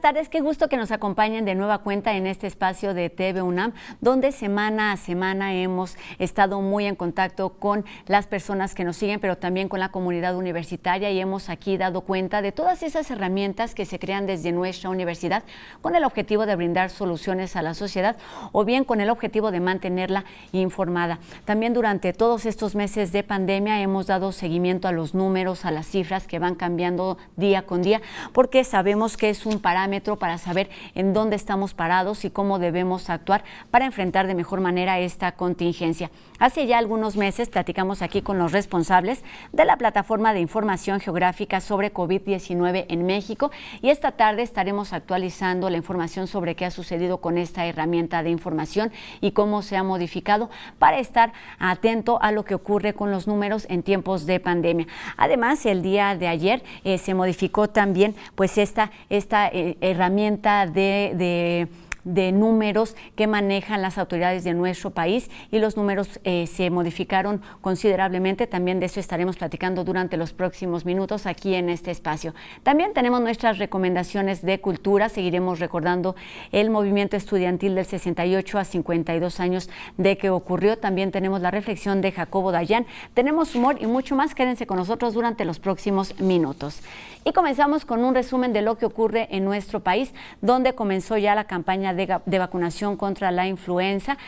tardes, qué gusto que nos acompañen de nueva cuenta en este espacio de TV UNAM, donde semana a semana hemos estado muy en contacto con las personas que nos siguen, pero también con la comunidad universitaria, y hemos aquí dado cuenta de todas esas herramientas que se crean desde nuestra universidad con el objetivo de brindar soluciones a la sociedad o bien con el objetivo de mantenerla informada. También durante todos estos meses de pandemia hemos dado seguimiento a los números, a las cifras que van cambiando día con día, porque sabemos que es un parámetro para saber en dónde estamos parados y cómo debemos actuar para enfrentar de mejor manera esta contingencia. Hace ya algunos meses platicamos aquí con los responsables de la plataforma de información geográfica sobre COVID-19 en México, y esta tarde estaremos actualizando la información sobre qué ha sucedido con esta herramienta de información y cómo se ha modificado para estar atento a lo que ocurre con los números en tiempos de pandemia. Además, el día de ayer se modificó también pues esta herramienta de números que manejan las autoridades de nuestro país, y los números se modificaron considerablemente. También de eso estaremos platicando durante los próximos minutos aquí en este espacio. También tenemos nuestras recomendaciones de cultura. Seguiremos recordando el movimiento estudiantil del 68 a 52 años de que ocurrió. También tenemos la reflexión de Jacobo Dayan. Tenemos humor y mucho más. Quédense con nosotros durante los próximos minutos. Y comenzamos con un resumen de lo que ocurre en nuestro país, donde comenzó ya la campaña de vacunación contra la influenza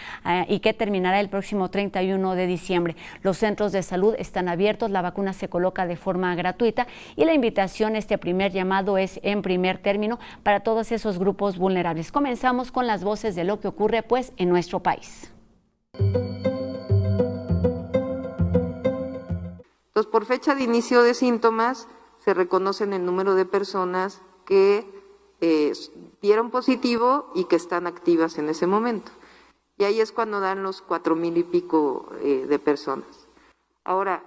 y que terminará el próximo 31 de diciembre. Los centros de salud están abiertos, la vacuna se coloca de forma gratuita, y la invitación, este primer llamado, es en primer término para todos esos grupos vulnerables. Comenzamos con las voces de lo que ocurre pues en nuestro país. Entonces, por fecha de inicio de síntomas, se reconocen el número de personas que dieron positivo y que están activas en ese momento. Y ahí es cuando dan los 4,000 y pico de personas. Ahora,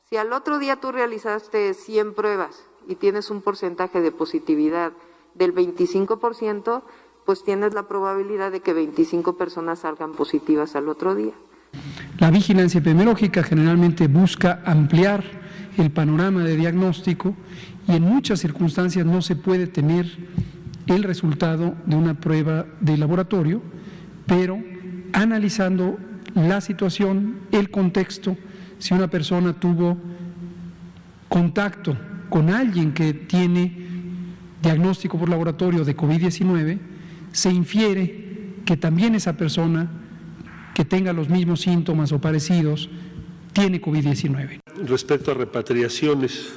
si al otro día tú realizaste 100 pruebas y tienes un porcentaje de positividad del 25%, pues tienes la probabilidad de que 25 personas salgan positivas al otro día. La vigilancia epidemiológica generalmente busca ampliar el panorama de diagnóstico, y en muchas circunstancias no se puede tener el resultado de una prueba de laboratorio, pero analizando la situación, el contexto, si una persona tuvo contacto con alguien que tiene diagnóstico por laboratorio de COVID-19, se infiere que también esa persona que tenga los mismos síntomas o parecidos tiene COVID-19. Respecto a repatriaciones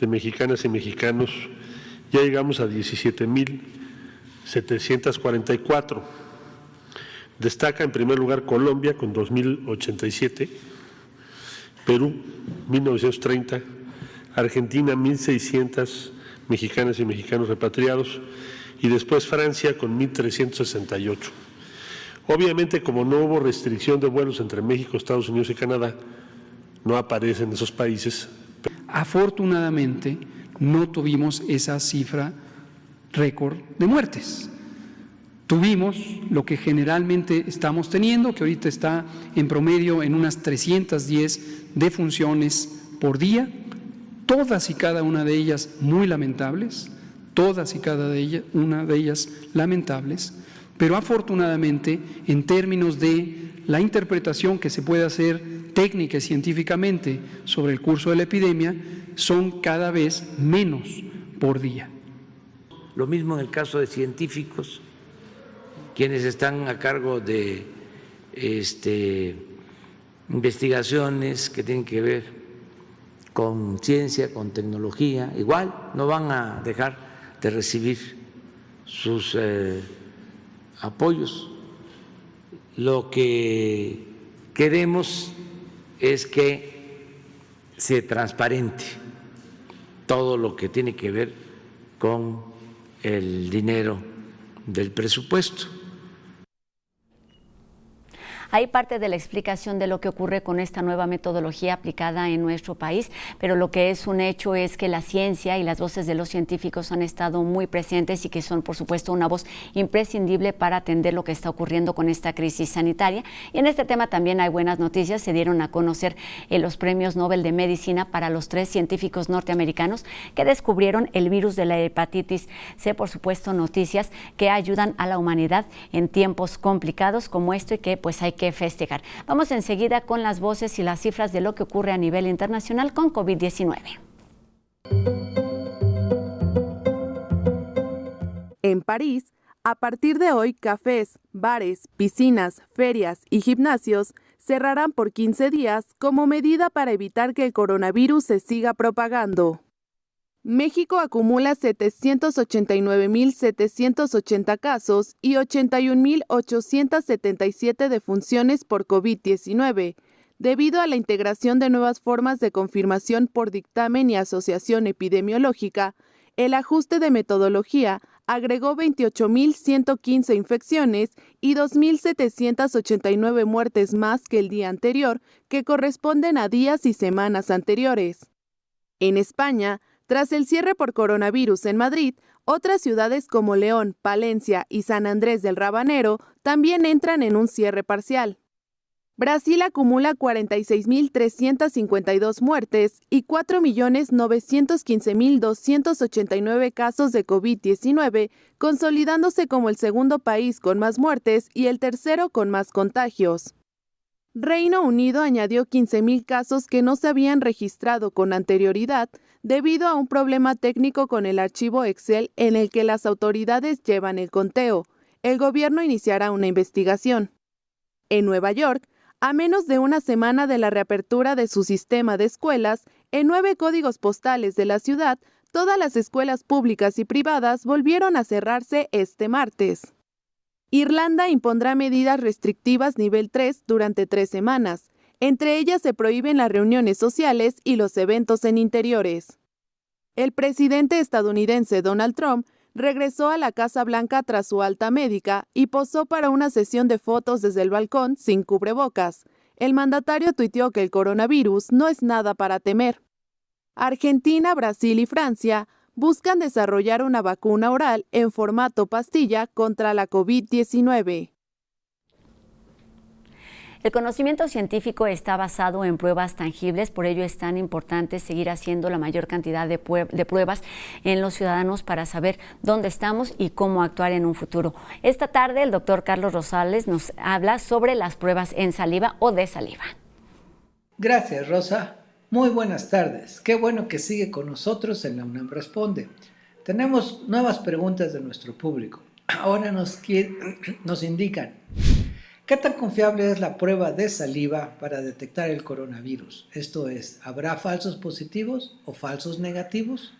de mexicanas y mexicanos, ya llegamos a 17,744. Destaca en primer lugar Colombia con 2,087, Perú 1,930, Argentina 1,600 mexicanas y mexicanos repatriados, y después Francia con 1,368. Obviamente, como no hubo restricción de vuelos entre México, Estados Unidos y Canadá, no aparecen esos países. Afortunadamente, no tuvimos esa cifra récord de muertes. Tuvimos lo que generalmente estamos teniendo, que ahorita está en promedio en unas 310 defunciones por día, todas y cada una de ellas muy lamentables, todas y cada una de ellas lamentables, pero afortunadamente, en términos de la interpretación que se puede hacer técnica y científicamente sobre el curso de la epidemia, son cada vez menos por día. Lo mismo en el caso de científicos, quienes están a cargo de investigaciones que tienen que ver con ciencia, con tecnología, igual no van a dejar de recibir sus apoyos. Lo que queremos es que se transparente todo lo que tiene que ver con el dinero del presupuesto. Hay parte de la explicación de lo que ocurre con esta nueva metodología aplicada en nuestro país, pero lo que es un hecho es que la ciencia y las voces de los científicos han estado muy presentes y que son, por supuesto, una voz imprescindible para atender lo que está ocurriendo con esta crisis sanitaria. Y en este tema también hay buenas noticias. Se dieron a conocer los premios Nobel de Medicina para los 3 científicos norteamericanos que descubrieron el virus de la hepatitis C. Por supuesto, noticias que ayudan a la humanidad en tiempos complicados como esto y que pues hay que festejar. Vamos enseguida con las voces y las cifras de lo que ocurre a nivel internacional con COVID-19. En París, a partir de hoy, cafés, bares, piscinas, ferias y gimnasios cerrarán por 15 días como medida para evitar que el coronavirus se siga propagando. México acumula 789.780 casos y 81.877 defunciones por COVID-19, debido a la integración de nuevas formas de confirmación por dictamen y asociación epidemiológica. El ajuste de metodología agregó 28.115 infecciones y 2.789 muertes más que el día anterior, que corresponden a días y semanas anteriores. En España, tras el cierre por coronavirus en Madrid, otras ciudades como León, Palencia y San Andrés del Rabanero también entran en un cierre parcial. Brasil acumula 46.352 muertes y 4.915.289 casos de COVID-19, consolidándose como el segundo país con más muertes y el tercero con más contagios. Reino Unido añadió 15.000 casos que no se habían registrado con anterioridad debido a un problema técnico con el archivo Excel en el que las autoridades llevan el conteo. El gobierno iniciará una investigación. En Nueva York, a menos de una semana de la reapertura de su sistema de escuelas, en 9 códigos postales de la ciudad, todas las escuelas públicas y privadas volvieron a cerrarse este martes. Irlanda impondrá medidas restrictivas nivel 3 durante 3 semanas. Entre ellas se prohíben las reuniones sociales y los eventos en interiores. El presidente estadounidense Donald Trump regresó a la Casa Blanca tras su alta médica y posó para una sesión de fotos desde el balcón sin cubrebocas. El mandatario tuiteó que el coronavirus no es nada para temer. Argentina, Brasil y Francia buscan desarrollar una vacuna oral en formato pastilla contra la COVID-19. El conocimiento científico está basado en pruebas tangibles, por ello es tan importante seguir haciendo la mayor cantidad de pruebas en los ciudadanos para saber dónde estamos y cómo actuar en un futuro. Esta tarde el doctor Carlos Rosales nos habla sobre las pruebas en saliva o de saliva. Gracias, Rosa. Muy buenas tardes. Qué bueno que sigue con nosotros en la UNAM Responde. Tenemos nuevas preguntas de nuestro público. Ahora nos indican: ¿qué tan confiable es la prueba de saliva para detectar el coronavirus? Esto es, ¿habrá falsos positivos o falsos negativos?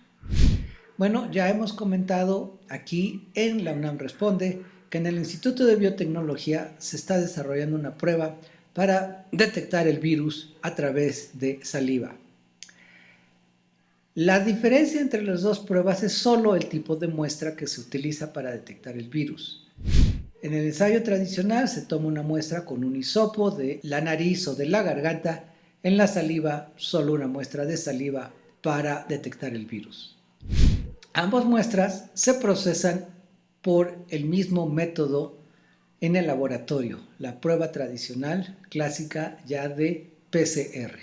Bueno, ya hemos comentado aquí en la UNAM Responde que en el Instituto de Biotecnología se está desarrollando una prueba para detectar el virus a través de saliva. La diferencia entre las dos pruebas es solo el tipo de muestra que se utiliza para detectar el virus. En el ensayo tradicional se toma una muestra con un hisopo de la nariz o de la garganta. En la saliva, solo una muestra de saliva para detectar el virus. Ambas muestras se procesan por el mismo método en el laboratorio, la prueba tradicional clásica ya de PCR.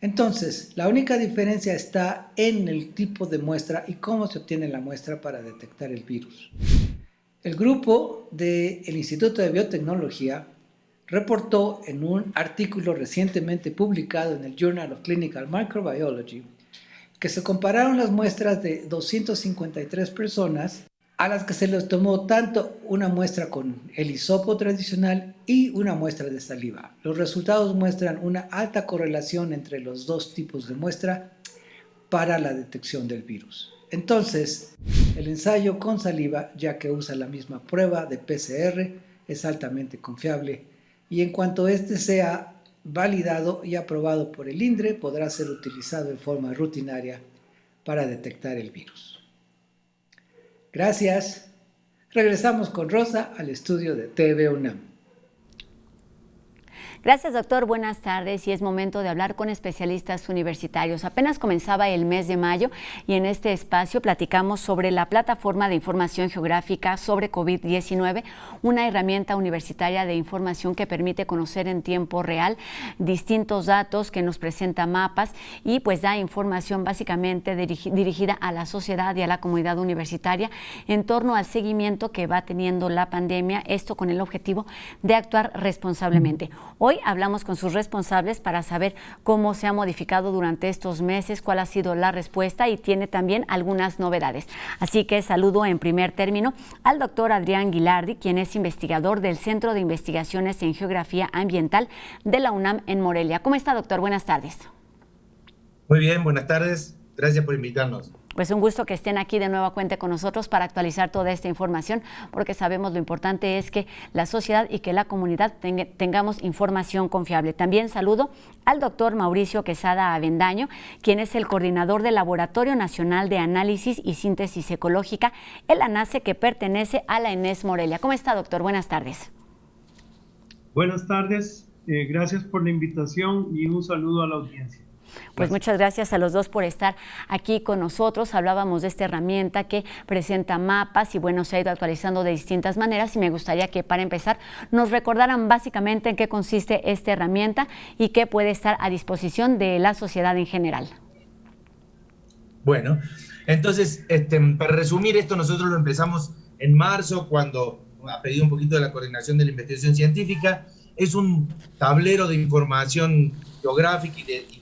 Entonces, la única diferencia está en el tipo de muestra y cómo se obtiene la muestra para detectar el virus. El grupo del Instituto de Biotecnología reportó en un artículo recientemente publicado en el Journal of Clinical Microbiology que se compararon las muestras de 253 personas a las que se les tomó tanto una muestra con el hisopo tradicional y una muestra de saliva. Los resultados muestran una alta correlación entre los dos tipos de muestra para la detección del virus. Entonces, el ensayo con saliva, ya que usa la misma prueba de PCR, es altamente confiable y en cuanto este sea validado y aprobado por el INDRE, podrá ser utilizado en forma rutinaria para detectar el virus. Gracias. Regresamos con Rosa al estudio de TV UNAM. Gracias, doctor. Buenas tardes. Y es momento de hablar con especialistas universitarios. Apenas comenzaba el mes de mayo y en este espacio platicamos sobre la plataforma de información geográfica sobre COVID-19, una herramienta universitaria de información que permite conocer en tiempo real distintos datos, que nos presenta mapas y pues da información básicamente dirigida a la sociedad y a la comunidad universitaria en torno al seguimiento que va teniendo la pandemia, esto con el objetivo de actuar responsablemente. Hoy hablamos con sus responsables para saber cómo se ha modificado durante estos meses, cuál ha sido la respuesta y tiene también algunas novedades. Así que saludo en primer término al doctor Adrián Guilardi, quien es investigador del Centro de Investigaciones en Geografía Ambiental de la UNAM en Morelia. ¿Cómo está, doctor? Buenas tardes. Muy bien, buenas tardes. Gracias por invitarnos. Pues un gusto que estén aquí de nueva cuenta con nosotros para actualizar toda esta información, porque sabemos lo importante es que la sociedad y que la comunidad tengamos información confiable. También saludo al doctor Mauricio Quesada Avendaño, quien es el coordinador del Laboratorio Nacional de Análisis y Síntesis Ecológica, el ANACE, que pertenece a la ENES Morelia. ¿Cómo está, doctor? Buenas tardes. Buenas tardes, gracias por la invitación y un saludo a la audiencia. Pues muchas gracias a los dos por estar aquí con nosotros. Hablábamos de esta herramienta que presenta mapas y bueno, se ha ido actualizando de distintas maneras y me gustaría que para empezar nos recordaran básicamente en qué consiste esta herramienta y qué puede estar a disposición de la sociedad en general. Bueno, entonces, para resumir esto, nosotros lo empezamos en marzo cuando, a pedido un poquito de la Coordinación de la Investigación Científica, es un tablero de información geográfica y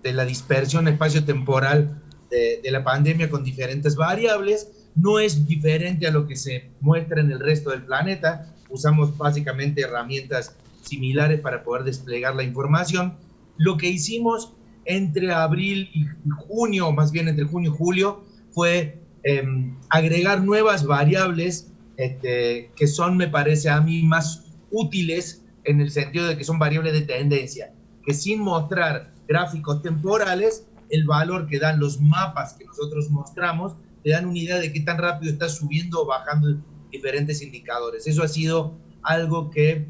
de la dispersión espacio-temporal de la pandemia con diferentes variables. No es diferente a lo que se muestra en el resto del planeta. Usamos básicamente herramientas similares para poder desplegar la información. Lo que hicimos entre abril y junio, más bien entre junio y julio, fue agregar nuevas variables que son, me parece a mí, más útiles en el sentido de que son variables de tendencia, que sin mostrar gráficos temporales, el valor que dan los mapas que nosotros mostramos, te dan una idea de qué tan rápido está subiendo o bajando diferentes indicadores. Eso ha sido algo que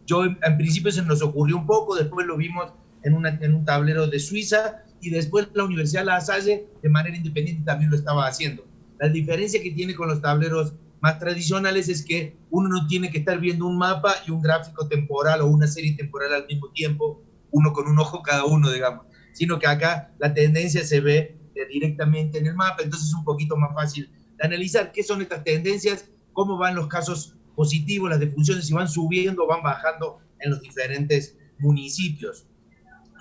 en principio se nos ocurrió un poco, después lo vimos en un tablero de Suiza y después la Universidad La Salle de manera independiente también lo estaba haciendo. La diferencia que tiene con los tableros más tradicionales es que uno no tiene que estar viendo un mapa y un gráfico temporal o una serie temporal al mismo tiempo, uno con un ojo cada uno, digamos, sino que acá la tendencia se ve directamente en el mapa, entonces es un poquito más fácil de analizar qué son estas tendencias, cómo van los casos positivos, las defunciones, si van subiendo o van bajando en los diferentes municipios,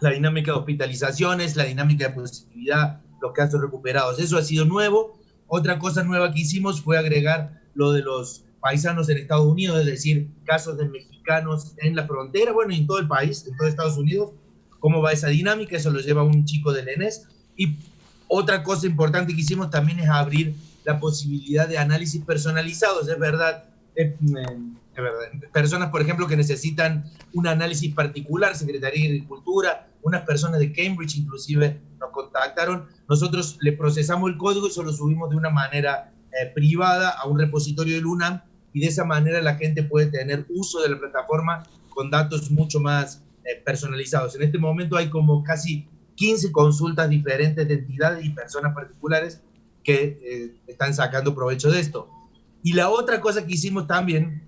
la dinámica de hospitalizaciones, la dinámica de positividad, los casos recuperados. Eso ha sido nuevo. Otra cosa nueva que hicimos fue agregar lo de los paisanos en Estados Unidos, es decir, casos de mexicanos en la frontera, bueno, y en todo el país, en todo Estados Unidos, cómo va esa dinámica, eso lo lleva un chico del ENES. Y otra cosa importante que hicimos también es abrir la posibilidad de análisis personalizados, es verdad, personas, por ejemplo, que necesitan un análisis particular, Secretaría de Agricultura, unas personas de Cambridge inclusive nos contactaron, nosotros le procesamos el código y se lo subimos de una manera privada a un repositorio del UNAM y de esa manera la gente puede tener uso de la plataforma con datos mucho más personalizados. En este momento hay como casi 15 consultas diferentes de entidades y personas particulares que están sacando provecho de esto. Y la otra cosa que hicimos también,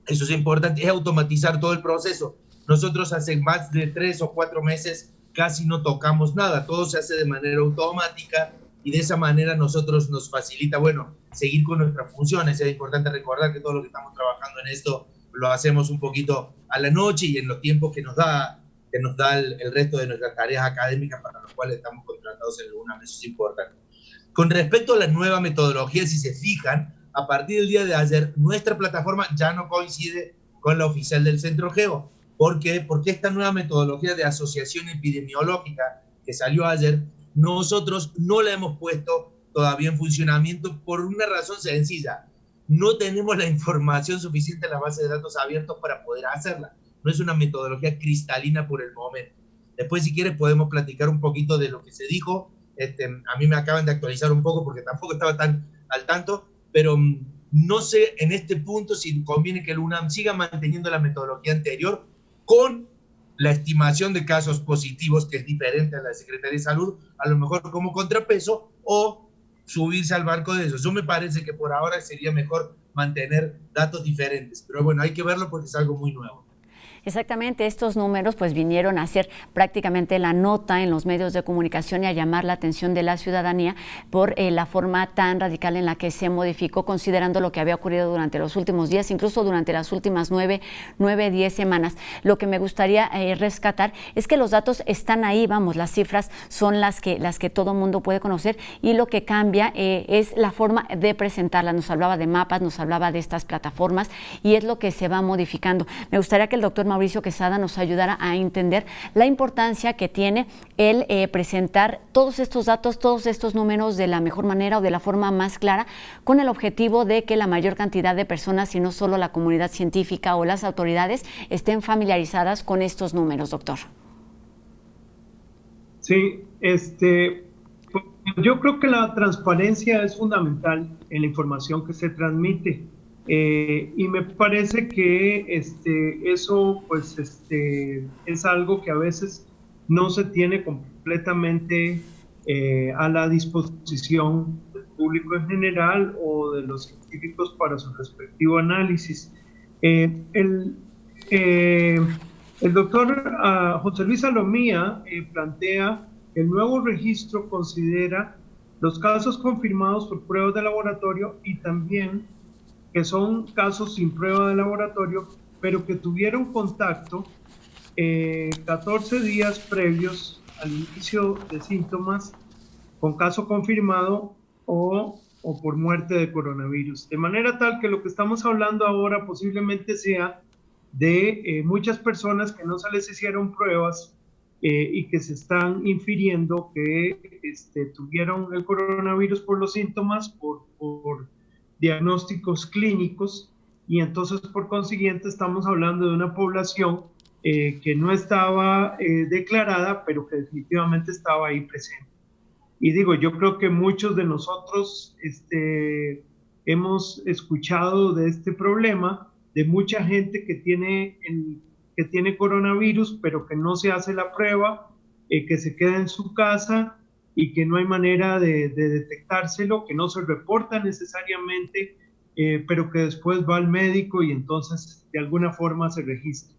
eso es importante, es automatizar todo el proceso. Nosotros hace más de 3 o 4 meses casi no tocamos nada, todo se hace de manera automática y de esa manera nosotros nos facilita, bueno, seguir con nuestras funciones. Es importante recordar que todo lo que estamos trabajando en esto lo hacemos un poquito a la noche y en los tiempos que nos da el resto de nuestras tareas académicas para las cuales estamos contratados en el UNAM. Eso es importante. Con respecto a la nueva metodología, si se fijan, a partir del día de ayer, nuestra plataforma ya no coincide con la oficial del Centro Geo. ¿Por qué? Porque esta nueva metodología de asociación epidemiológica que salió ayer, nosotros no la hemos puesto todavía en funcionamiento por una razón sencilla. No tenemos la información suficiente en la base de datos abiertos para poder hacerla. No es una metodología cristalina por el momento. Después, si quieres, podemos platicar un poquito de lo que se dijo. A mí me acaban de actualizar un poco porque tampoco estaba tan al tanto, pero no sé en este punto si conviene que el UNAM siga manteniendo la metodología anterior con la estimación de casos positivos, que es diferente a la Secretaría de Salud, a lo mejor como contrapeso, o subirse al barco de eso. Eso me parece que por ahora sería mejor mantener datos diferentes, pero bueno, hay que verlo porque es algo muy nuevo. Exactamente, estos números pues vinieron a ser prácticamente la nota en los medios de comunicación y a llamar la atención de la ciudadanía por la forma tan radical en la que se modificó, considerando lo que había ocurrido durante los últimos días, incluso durante las últimas 10 semanas. Lo que me gustaría rescatar es que los datos están ahí, vamos, las cifras son las que todo mundo puede conocer, y lo que cambia es la forma de presentarlas. Nos hablaba de mapas, nos hablaba de estas plataformas, y es lo que se va modificando. Me gustaría que el doctor Mauricio Quesada nos ayudara a entender la importancia que tiene el presentar todos estos datos, todos estos números de la mejor manera o de la forma más clara, con el objetivo de que la mayor cantidad de personas, y no solo la comunidad científica o las autoridades, estén familiarizadas con estos números, doctor. Sí, yo creo que la transparencia es fundamental en la información que se transmite. Y me parece que eso pues es algo que a veces no se tiene completamente a la disposición del público en general o de los científicos para su respectivo análisis. El doctor José Luis Salomía plantea que el nuevo registro considera los casos confirmados por pruebas de laboratorio y también que son casos sin prueba de laboratorio, pero que tuvieron contacto 14 días previos al inicio de síntomas con caso confirmado o por muerte de coronavirus. De manera tal que lo que estamos hablando ahora posiblemente sea de muchas personas que no se les hicieron pruebas y que se están infiriendo que tuvieron el coronavirus por los síntomas, por diagnósticos clínicos, y entonces por consiguiente estamos hablando de una población que no estaba declarada, pero que definitivamente estaba ahí presente. Y digo, yo creo que muchos de nosotros hemos escuchado de este problema, de mucha gente que tiene coronavirus, pero que no se hace la prueba, que se queda en su casa y que no hay manera de detectárselo, que no se reporta necesariamente, pero que después va al médico y entonces de alguna forma se registra.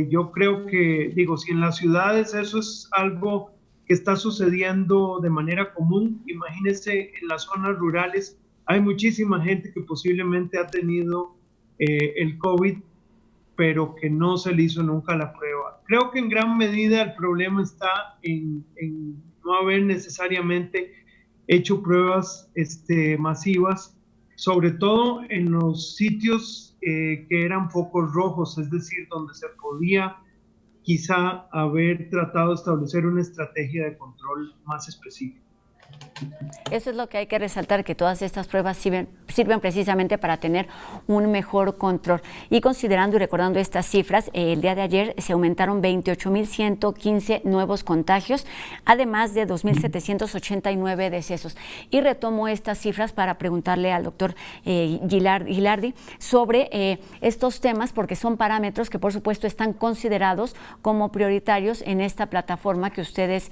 Yo creo que, digo, si en las ciudades eso es algo que está sucediendo de manera común, imagínense en las zonas rurales, hay muchísima gente que posiblemente ha tenido el COVID, pero que no se le hizo nunca la prueba. Creo que en gran medida el problema está en no haber necesariamente hecho pruebas masivas, sobre todo en los sitios que eran focos rojos, es decir, donde se podía quizá haber tratado de establecer una estrategia de control más específica. Eso es lo que hay que resaltar, que todas estas pruebas sirven precisamente para tener un mejor control. Y considerando y recordando estas cifras, el día de ayer se aumentaron 28.115 nuevos contagios, además de 2.789 decesos. Y retomo estas cifras para preguntarle al doctor Gilardi sobre estos temas, porque son parámetros que por supuesto están considerados como prioritarios en esta plataforma que ustedes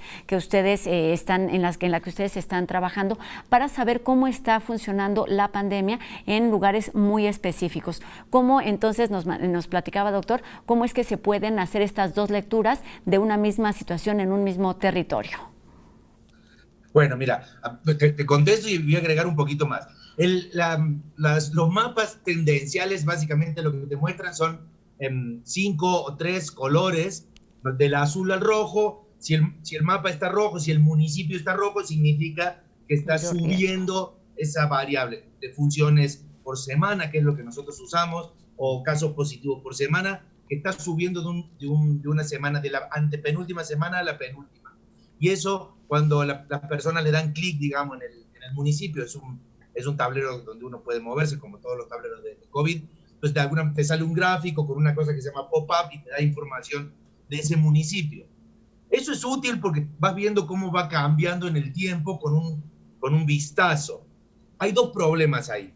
están en la que ustedes están trabajando, para saber cómo está funcionando la pandemia en lugares muy específicos. ¿Cómo entonces nos platicaba, doctor, cómo es que se pueden hacer estas dos lecturas de una misma situación en un mismo territorio? Bueno, mira, te contesto y voy a agregar un poquito más. Los mapas tendenciales básicamente lo que te muestran son 5 o 3 colores, del azul al rojo. Si el mapa está rojo, si el municipio está rojo, significa que está subiendo esa variable de funciones por semana, que es lo que nosotros usamos, o casos positivos por semana, que está subiendo de una semana, de la antepenúltima semana a la penúltima. Y eso, cuando las personas le dan clic, digamos, en el municipio, es un tablero donde uno puede moverse, como todos los tableros de COVID, pues te sale un gráfico con una cosa que se llama pop-up y te da información de ese municipio. Eso es útil porque vas viendo cómo va cambiando en el tiempo con un vistazo. Hay 2 problemas ahí.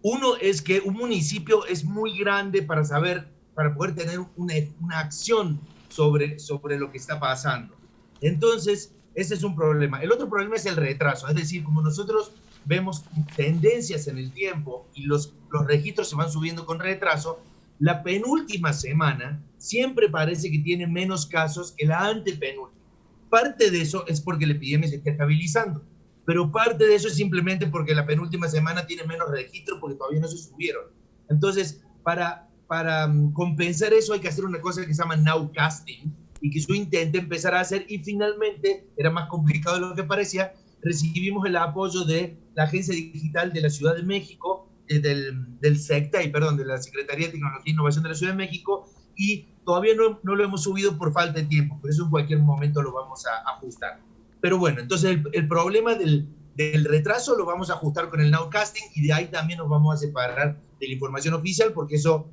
Uno es que un municipio es muy grande para saber para poder tener una acción sobre lo que está pasando. Entonces, ese es un problema. El otro problema es el retraso, es decir, como nosotros vemos tendencias en el tiempo y los registros se van subiendo con retraso, la penúltima semana siempre parece que tiene menos casos que la antepenúltima. Parte de eso es porque la epidemia se está estabilizando, pero parte de eso es simplemente porque la penúltima semana tiene menos registros porque todavía no se subieron. Entonces, para compensar eso hay que hacer una cosa que se llama nowcasting y que yo intenté empezar a hacer y finalmente era más complicado de lo que parecía. Recibimos el apoyo de la Agencia Digital de la Ciudad de México, del SECTEI, perdón, de la Secretaría de Tecnología e Innovación de la Ciudad de México, y todavía no lo hemos subido por falta de tiempo, por eso en cualquier momento lo vamos a ajustar. Pero bueno, entonces el problema del retraso lo vamos a ajustar con el nowcasting y de ahí también nos vamos a separar de la información oficial porque eso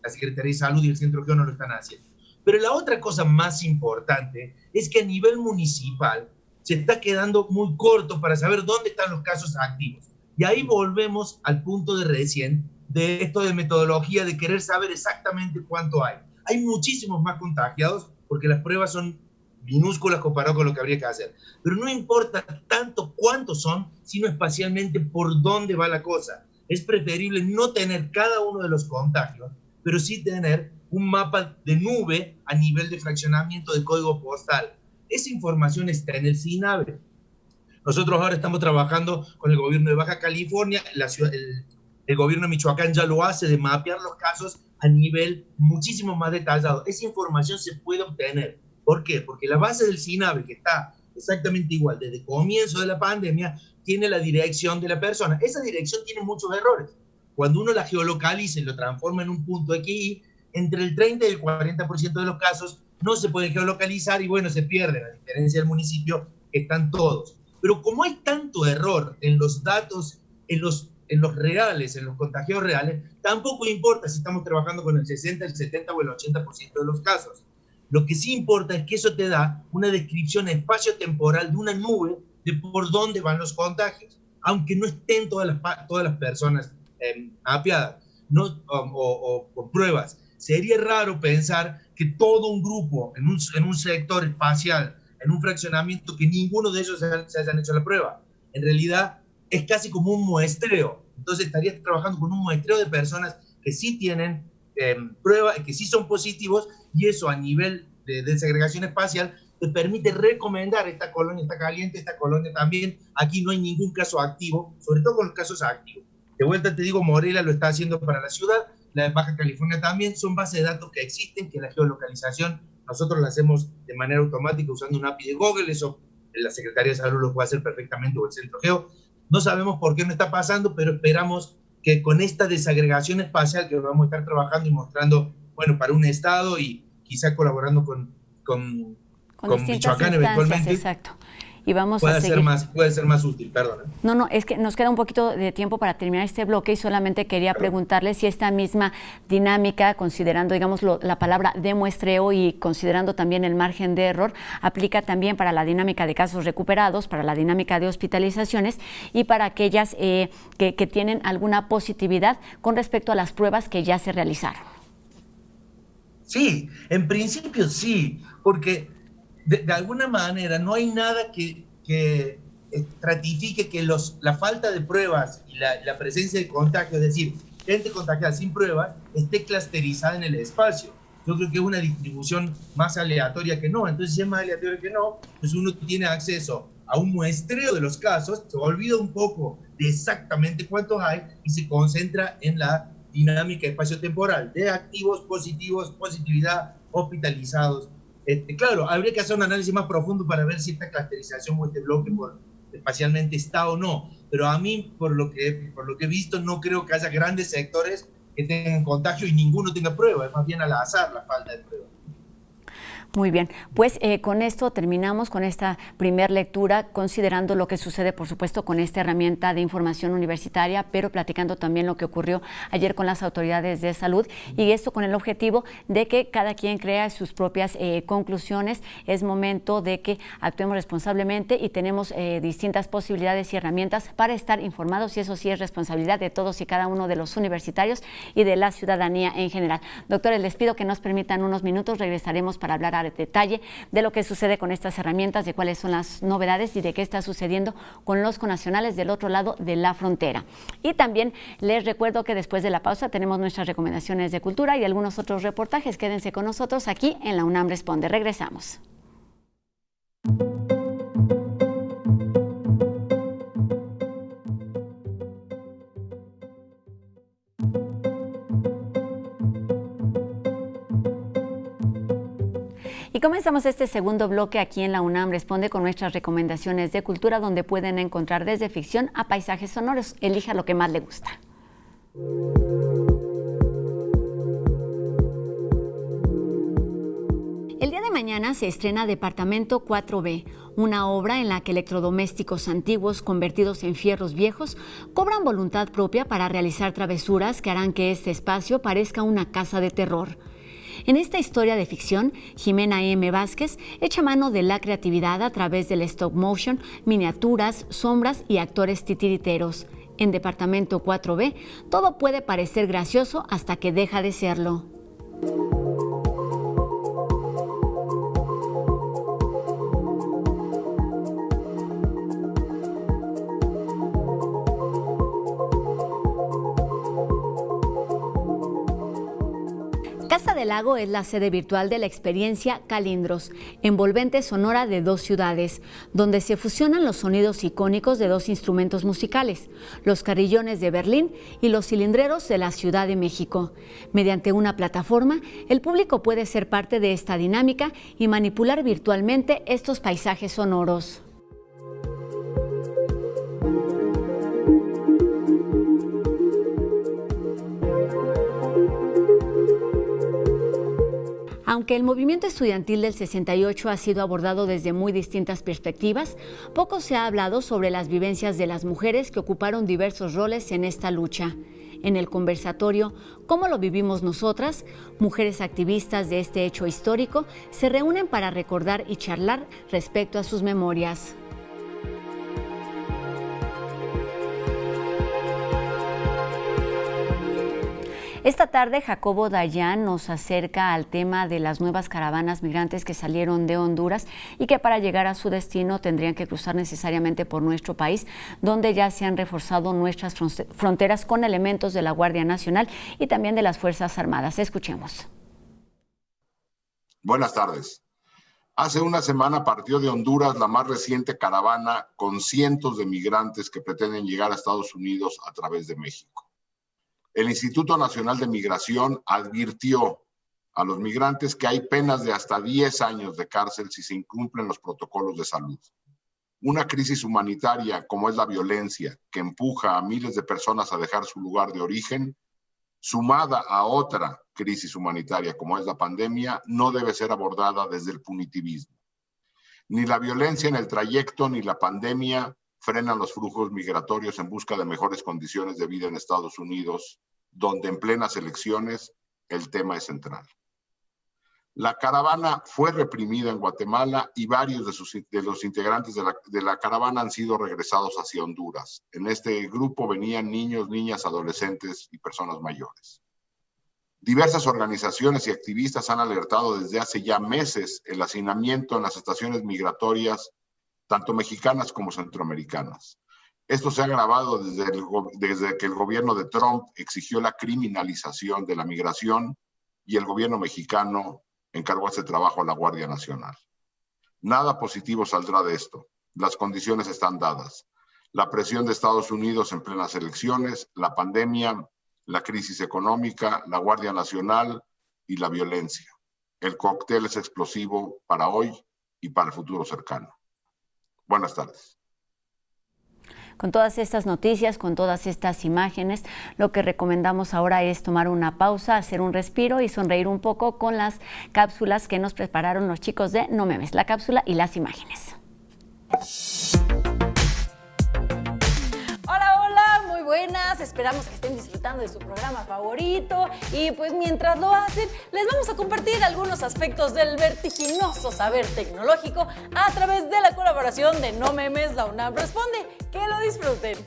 la Secretaría de Salud y el Centro Geo no lo están haciendo. Pero la otra cosa más importante es que a nivel municipal se está quedando muy corto para saber dónde están los casos activos. Y ahí volvemos al punto de recién, de esto de metodología, de querer saber exactamente cuánto hay. Hay muchísimos más contagiados porque las pruebas son minúsculas comparado con lo que habría que hacer. Pero no importa tanto cuántos son, sino espacialmente por dónde va la cosa. Es preferible no tener cada uno de los contagios, pero sí tener un mapa de nube a nivel de fraccionamiento de código postal. Esa información está en el CINAVE. Nosotros ahora estamos trabajando con el gobierno de Baja California, el gobierno de Michoacán ya lo hace, de mapear los casos a nivel muchísimo más detallado. Esa información se puede obtener. ¿Por qué? Porque la base del CINAVE, que está exactamente igual desde el comienzo de la pandemia, tiene la dirección de la persona. Esa dirección tiene muchos errores. Cuando uno la geolocaliza y lo transforma en un punto XY, entre el 30 y el 40% de los casos no se puede geolocalizar y bueno, se pierde, a diferencia del municipio, que están todos. Pero como hay tanto error en los datos, en los reales, en los contagios reales, tampoco importa si estamos trabajando con el 60, el 70 o el 80% de los casos. Lo que sí importa es que eso te da una descripción espacio-temporal de una nube de por dónde van los contagios, aunque no estén todas las personas mapeadas o con pruebas. Sería raro pensar que todo un grupo en un sector espacial, en un fraccionamiento, que ninguno de ellos se hayan hecho la prueba. En realidad es casi como un muestreo. Entonces estarías trabajando con un muestreo de personas que sí tienen prueba, que sí son positivos, y eso a nivel de segregación espacial te permite recomendar esta colonia está caliente, esta colonia también. Aquí no hay ningún caso activo, sobre todo con los casos activos. De vuelta te digo, Morelia lo está haciendo para la ciudad, la de Baja California también. Son bases de datos que existen, que la geolocalización nosotros la hacemos de manera automática usando un API de Google. Eso la Secretaría de Salud lo puede hacer perfectamente, o el Centro Geo. No sabemos por qué no está pasando, pero esperamos que con esta desagregación espacial que vamos a estar trabajando y mostrando, bueno, para un estado y quizá colaborando con Michoacán eventualmente. Exacto. Y vamos puede a seguir. Puede ser más útil, perdón. No, es que nos queda un poquito de tiempo para terminar este bloque y solamente quería preguntarle si esta misma dinámica, considerando, digamos, la palabra de muestreo y considerando también el margen de error, aplica también para la dinámica de casos recuperados, para la dinámica de hospitalizaciones y para aquellas que tienen alguna positividad con respecto a las pruebas que ya se realizaron. Sí, en principio sí, porque de alguna manera no hay nada que estratifique que la falta de pruebas y la presencia de contagio, es decir, gente contagiada sin pruebas, esté clusterizada en el espacio. Yo creo que es una distribución más aleatoria que no. Entonces, si es más aleatoria que no, pues uno tiene acceso a un muestreo de los casos, se olvida un poco de exactamente cuántos hay y se concentra en la dinámica espacio-temporal de activos, positivos, positividad, hospitalizados. Claro, habría que hacer un análisis más profundo para ver si esta clusterización o este bloque espacialmente está o no, pero a mí, por lo que he visto, no creo que haya grandes sectores que tengan contagio y ninguno tenga prueba, es más bien al azar la falta de prueba. Muy bien, pues con esto terminamos con esta primer lectura, considerando lo que sucede, por supuesto, con esta herramienta de información universitaria, pero platicando también lo que ocurrió ayer con las autoridades de salud, y esto con el objetivo de que cada quien crea sus propias conclusiones. Es momento de que actuemos responsablemente y tenemos distintas posibilidades y herramientas para estar informados, y eso sí es responsabilidad de todos y cada uno de los universitarios y de la ciudadanía en general. Doctores, les pido que nos permitan unos minutos, regresaremos para hablar a detalle de lo que sucede con estas herramientas, de cuáles son las novedades y de qué está sucediendo con los connacionales del otro lado de la frontera. Y también les recuerdo que después de la pausa tenemos nuestras recomendaciones de cultura y algunos otros reportajes. Quédense con nosotros aquí en La UNAM Responde. Regresamos. Y comenzamos este segundo bloque aquí en La UNAM Responde con nuestras recomendaciones de cultura, donde pueden encontrar desde ficción a paisajes sonoros. Elija lo que más le gusta. El día de mañana se estrena Departamento 4B, una obra en la que electrodomésticos antiguos convertidos en fierros viejos cobran voluntad propia para realizar travesuras que harán que este espacio parezca una casa de terror. En esta historia de ficción, Jimena M. Vázquez echa mano de la creatividad a través del stop motion, miniaturas, sombras y actores titiriteros. En Departamento 4B, todo puede parecer gracioso hasta que deja de serlo. Casa del Lago es la sede virtual de la experiencia Calindros, envolvente sonora de dos ciudades, donde se fusionan los sonidos icónicos de dos instrumentos musicales, los carrillones de Berlín y los cilindreros de la Ciudad de México. Mediante una plataforma, el público puede ser parte de esta dinámica y manipular virtualmente estos paisajes sonoros. Aunque el movimiento estudiantil del 68 ha sido abordado desde muy distintas perspectivas, poco se ha hablado sobre las vivencias de las mujeres que ocuparon diversos roles en esta lucha. En el conversatorio ¿Cómo lo vivimos nosotras?, mujeres activistas de este hecho histórico se reúnen para recordar y charlar respecto a sus memorias. Esta tarde, Jacobo Dayan nos acerca al tema de las nuevas caravanas migrantes que salieron de Honduras y que para llegar a su destino tendrían que cruzar necesariamente por nuestro país, donde ya se han reforzado nuestras fronteras con elementos de la Guardia Nacional y también de las Fuerzas Armadas. Escuchemos. Buenas tardes. Hace una semana partió de Honduras la más reciente caravana con cientos de migrantes que pretenden llegar a Estados Unidos a través de México. El Instituto Nacional de Migración advirtió a los migrantes que hay penas de hasta 10 años de cárcel si se incumplen los protocolos de salud. Una crisis humanitaria como es la violencia, que empuja a miles de personas a dejar su lugar de origen, sumada a otra crisis humanitaria como es la pandemia, no debe ser abordada desde el punitivismo. Ni la violencia en el trayecto ni la pandemia frenan los flujos migratorios en busca de mejores condiciones de vida en Estados Unidos, donde en plenas elecciones el tema es central. La caravana fue reprimida en Guatemala y varios de los integrantes de la caravana han sido regresados hacia Honduras. En este grupo venían niños, niñas, adolescentes y personas mayores. Diversas organizaciones y activistas han alertado desde hace ya meses el hacinamiento en las estaciones migratorias tanto mexicanas como centroamericanas. Esto se ha agravado desde que el gobierno de Trump exigió la criminalización de la migración y el gobierno mexicano encargó ese trabajo a la Guardia Nacional. Nada positivo saldrá de esto. Las condiciones están dadas. La presión de Estados Unidos en plenas elecciones, la pandemia, la crisis económica, la Guardia Nacional y la violencia. El cóctel es explosivo para hoy y para el futuro cercano. Buenas tardes. Con todas estas noticias, con todas estas imágenes, lo que recomendamos ahora es tomar una pausa, hacer un respiro y sonreír un poco con las cápsulas que nos prepararon los chicos de No Memes, la cápsula y las imágenes. Muy buenas, esperamos que estén disfrutando de su programa favorito y pues mientras lo hacen les vamos a compartir algunos aspectos del vertiginoso saber tecnológico a través de la colaboración de No Memes, la UNAM Responde. Que lo disfruten.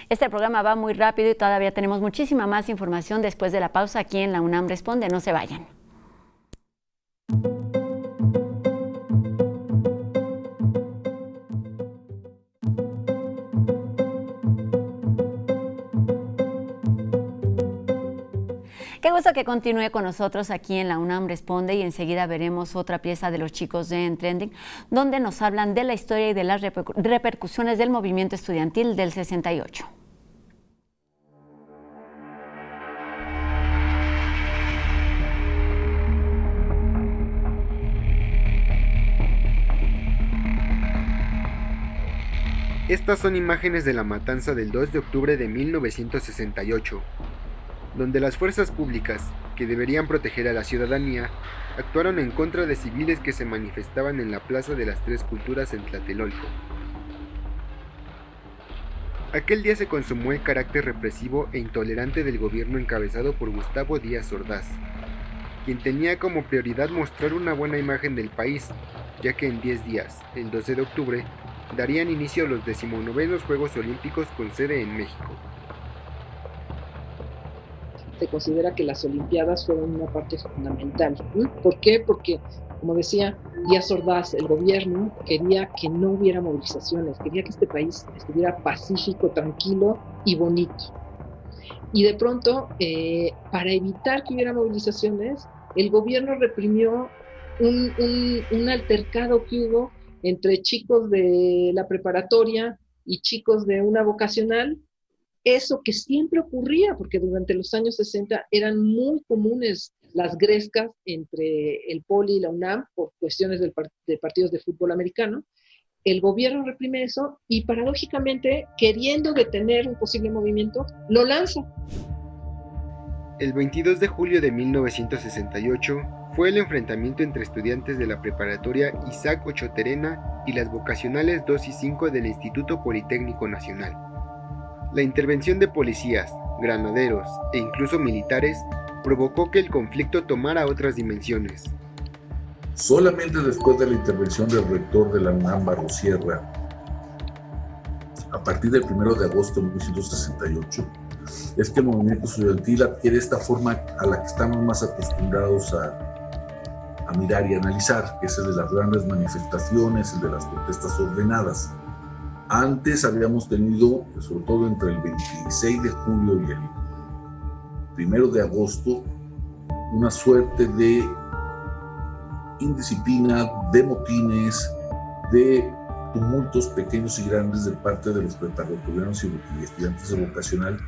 Este programa va muy rápido y todavía tenemos muchísima más información después de la pausa aquí en la UNAM Responde. No se vayan. Qué gusto que continúe con nosotros aquí en la UNAM Responde y enseguida veremos otra pieza de los chicos de En Trending, donde nos hablan de la historia y de las repercusiones del movimiento estudiantil del 68. Estas son imágenes de la matanza del 2 de octubre de 1968, donde las fuerzas públicas, que deberían proteger a la ciudadanía, actuaron en contra de civiles que se manifestaban en la Plaza de las Tres Culturas en Tlatelolco. Aquel día se consumó el carácter represivo e intolerante del gobierno encabezado por Gustavo Díaz Ordaz, quien tenía como prioridad mostrar una buena imagen del país, ya que en 10 días, el 12 de octubre, darían inicio a los 19º Juegos Olímpicos con sede en México. Se considera que las Olimpiadas fueron una parte fundamental. ¿Por qué? Porque, como decía Díaz Ordaz, el gobierno quería que no hubiera movilizaciones, quería que este país estuviera pacífico, tranquilo y bonito. Y de pronto, para evitar que hubiera movilizaciones, el gobierno reprimió un altercado que hubo entre chicos de la preparatoria y chicos de una vocacional. Eso que siempre ocurría, porque durante los años 60 eran muy comunes las grescas entre el Poli y la UNAM por cuestiones de partidos de fútbol americano. El gobierno reprime eso y paradójicamente, queriendo detener un posible movimiento, lo lanza. El 22 de julio de 1968 fue el enfrentamiento entre estudiantes de la preparatoria Isaac Ochoa Terena y las vocacionales 2 y 5 del Instituto Politécnico Nacional. La intervención de policías, granaderos e incluso militares provocó que el conflicto tomara otras dimensiones. Solamente después de la intervención del rector de la UNAM, Barrosierra, a partir del 1 de agosto de 1968, es que el movimiento estudiantil adquiere esta forma a la que estamos más acostumbrados a mirar y analizar, que es el de las grandes manifestaciones, el de las protestas ordenadas. Antes habíamos tenido, sobre todo entre el 26 de julio y el 1 de agosto, una suerte de indisciplina, de motines, de tumultos pequeños y grandes de parte de los preparatorianos y estudiantes de vocacional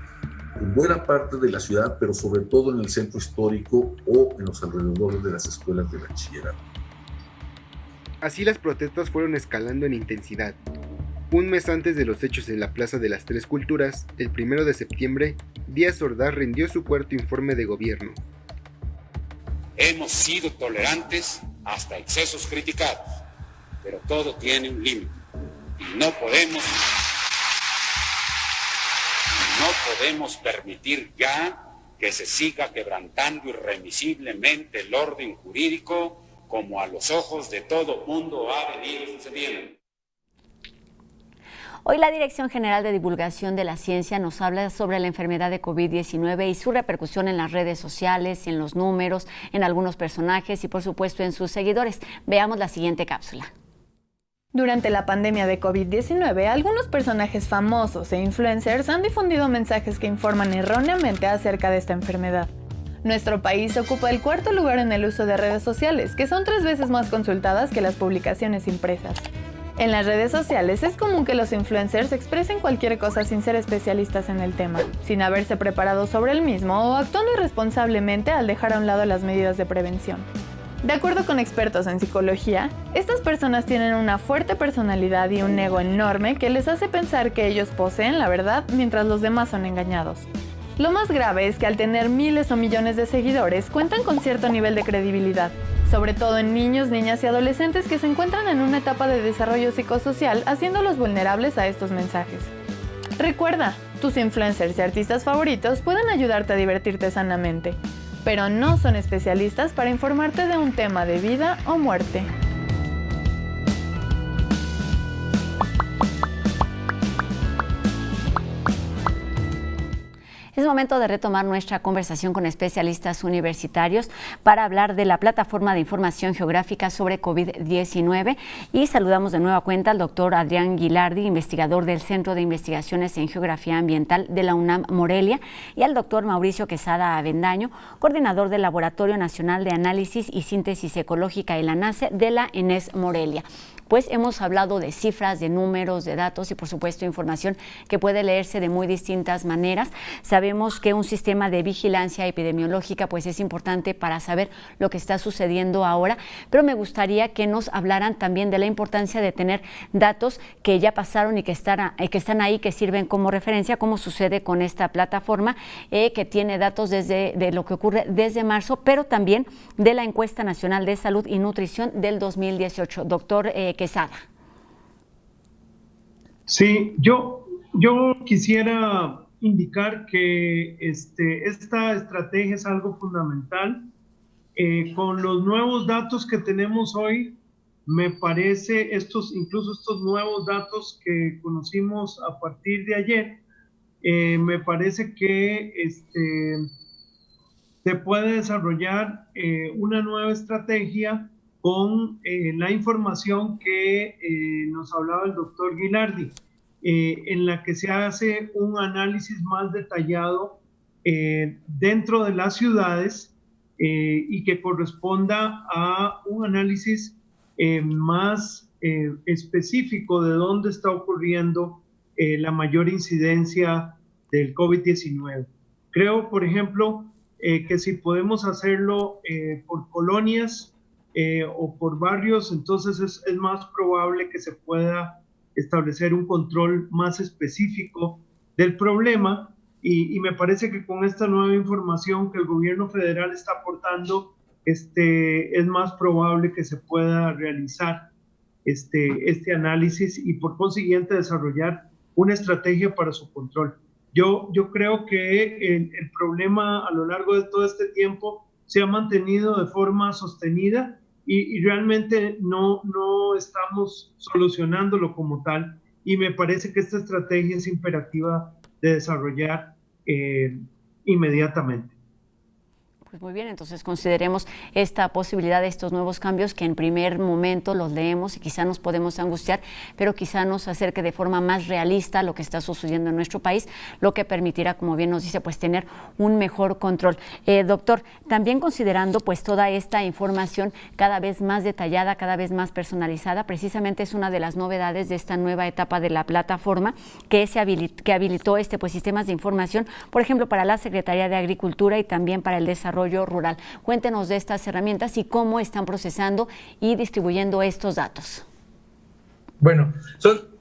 en buena parte de la ciudad, pero sobre todo en el centro histórico o en los alrededores de las escuelas de bachillerato. Así las protestas fueron escalando en intensidad. Un mes antes de los hechos en la Plaza de las Tres Culturas, el 1 de septiembre, Díaz Ordaz rindió su cuarto informe de gobierno, Hemos sido tolerantes hasta excesos criticados, pero todo tiene un límite y no podemos permitir ya que se siga quebrantando irremisiblemente el orden jurídico como a los ojos de todo mundo ha venido sucediendo. Hoy la Dirección General de Divulgación de la Ciencia nos habla sobre la enfermedad de COVID-19 y su repercusión en las redes sociales, en los números, en algunos personajes y por supuesto en sus seguidores. Veamos la siguiente cápsula. Durante la pandemia de COVID-19, algunos personajes famosos e influencers han difundido mensajes que informan erróneamente acerca de esta enfermedad. Nuestro país ocupa el cuarto lugar en el uso de redes sociales, que son 3 veces más consultadas que las publicaciones impresas. En las redes sociales es común que los influencers expresen cualquier cosa sin ser especialistas en el tema, sin haberse preparado sobre el mismo o actuando irresponsablemente al dejar a un lado las medidas de prevención. De acuerdo con expertos en psicología, estas personas tienen una fuerte personalidad y un ego enorme que les hace pensar que ellos poseen la verdad mientras los demás son engañados. Lo más grave es que al tener miles o millones de seguidores cuentan con cierto nivel de credibilidad, sobre todo en niños, niñas y adolescentes que se encuentran en una etapa de desarrollo psicosocial, haciéndolos vulnerables a estos mensajes. Recuerda, tus influencers y artistas favoritos pueden ayudarte a divertirte sanamente, pero no son especialistas para informarte de un tema de vida o muerte. Es momento de retomar nuestra conversación con especialistas universitarios para hablar de la plataforma de información geográfica sobre COVID-19 y saludamos de nueva cuenta al doctor Adrián Guilardi, investigador del Centro de Investigaciones en Geografía Ambiental de la UNAM Morelia, y al doctor Mauricio Quesada Avendaño, coordinador del Laboratorio Nacional de Análisis y Síntesis Ecológica y la NACE de la ENES Morelia. Pues hemos hablado de cifras, de números, de datos y por supuesto información que puede leerse de muy distintas maneras. Sabemos que un sistema de vigilancia epidemiológica pues es importante para saber lo que está sucediendo ahora, pero me gustaría que nos hablaran también de la importancia de tener datos que ya pasaron y que están ahí, que sirven como referencia, como sucede con esta plataforma que tiene datos de lo que ocurre desde marzo, pero también de la Encuesta Nacional de Salud y Nutrición del 2018. Doctor Quesada. Sí, yo quisiera indicar que esta estrategia es algo fundamental. Con los nuevos datos que tenemos hoy, me parece, incluso estos nuevos datos que conocimos a partir de ayer, me parece que se puede desarrollar una nueva estrategia con la información que nos hablaba el doctor Guilardi, en la que se hace un análisis más detallado dentro de las ciudades y que corresponda a un análisis más específico de dónde está ocurriendo la mayor incidencia del COVID-19. Creo, por ejemplo, que si podemos hacerlo por colonias o por barrios, entonces es más probable que se pueda establecer un control más específico del problema y me parece que con esta nueva información que el gobierno federal está aportando, es más probable que se pueda realizar este análisis y por consiguiente desarrollar una estrategia para su control. Yo creo que el problema a lo largo de todo este tiempo se ha mantenido de forma sostenida y realmente no estamos solucionándolo como tal, y me parece que esta estrategia es imperativa de desarrollar inmediatamente. Pues muy bien, entonces consideremos esta posibilidad de estos nuevos cambios que en primer momento los leemos y quizá nos podemos angustiar, pero quizá nos acerque de forma más realista a lo que está sucediendo en nuestro país, lo que permitirá, como bien nos dice, pues tener un mejor control. Doctor, también considerando pues toda esta información cada vez más detallada, cada vez más personalizada, precisamente es una de las novedades de esta nueva etapa de la plataforma que habilitó pues sistemas de información, por ejemplo, para la Secretaría de Agricultura y también para el Desarrollo Rural. Cuéntenos de estas herramientas y cómo están procesando y distribuyendo estos datos. Bueno,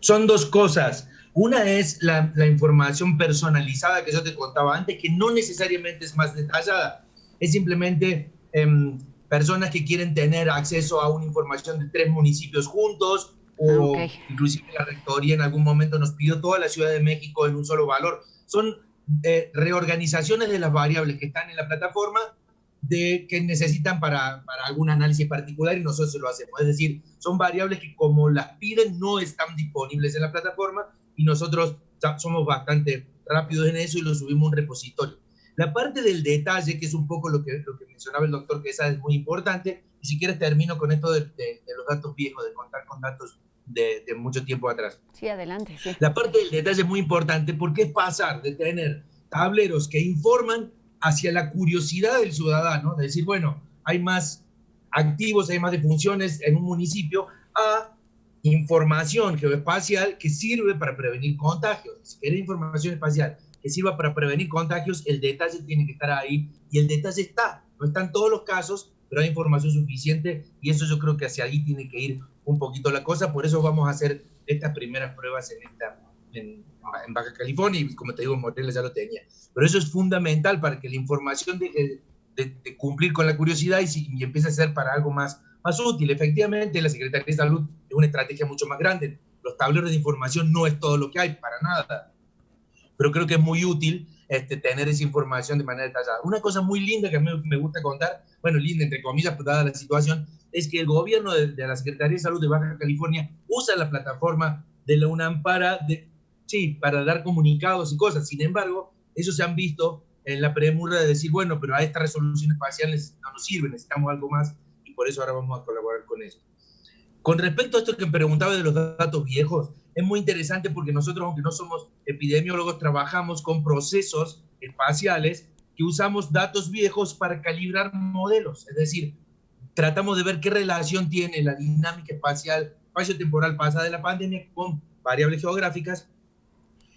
son dos cosas. Una es la información personalizada que yo te contaba antes, que no necesariamente es más detallada, es simplemente personas que quieren tener acceso a una información de 3 municipios juntos, o inclusive la rectoría en algún momento nos pidió toda la Ciudad de México en un solo valor. Son reorganizaciones de las variables que están en la plataforma que necesitan para algún análisis particular y nosotros se lo hacemos. Es decir, son variables que como las piden no están disponibles en la plataforma y nosotros somos bastante rápidos en eso y lo subimos a un repositorio. La parte del detalle, que es un poco lo que mencionaba el doctor, que esa es muy importante, y si quieres termino con esto de los datos viejos, de contar con datos de mucho tiempo atrás. Sí, adelante. Sí. La parte del detalle es muy importante porque es pasar de tener tableros que informan hacia la curiosidad del ciudadano, de decir, bueno, hay más activos, hay más defunciones en un municipio, a información geoespacial que sirve para prevenir contagios. Si querés información espacial que sirva para prevenir contagios, el detalle tiene que estar ahí, y el detalle está. No está en todos los casos, pero hay información suficiente, y eso yo creo que hacia ahí tiene que ir un poquito la cosa. Por eso vamos a hacer estas primeras pruebas en Baja California, y como te digo, en Morelos ya lo tenía. Pero eso es fundamental para que la información deje de cumplir con la curiosidad y empiece a ser para algo más útil. Efectivamente, la Secretaría de Salud es una estrategia mucho más grande. Los tableros de información no es todo lo que hay, para nada. Pero creo que es muy útil tener esa información de manera detallada. Una cosa muy linda que a mí me gusta contar, bueno, linda entre comillas, pues dada la situación, es que el gobierno de la Secretaría de Salud de Baja California usa la plataforma de la UNAM para dar comunicados y cosas. Sin embargo, ellos se han visto en la premura de decir, bueno, pero a esta resolución espacial no nos sirve, necesitamos algo más, y por eso ahora vamos a colaborar con eso. Con respecto a esto que preguntaba de los datos viejos, es muy interesante porque nosotros, aunque no somos epidemiólogos, trabajamos con procesos espaciales que usamos datos viejos para calibrar modelos. Es decir, tratamos de ver qué relación tiene la dinámica espacial, espacio-temporal pasada de la pandemia con variables geográficas,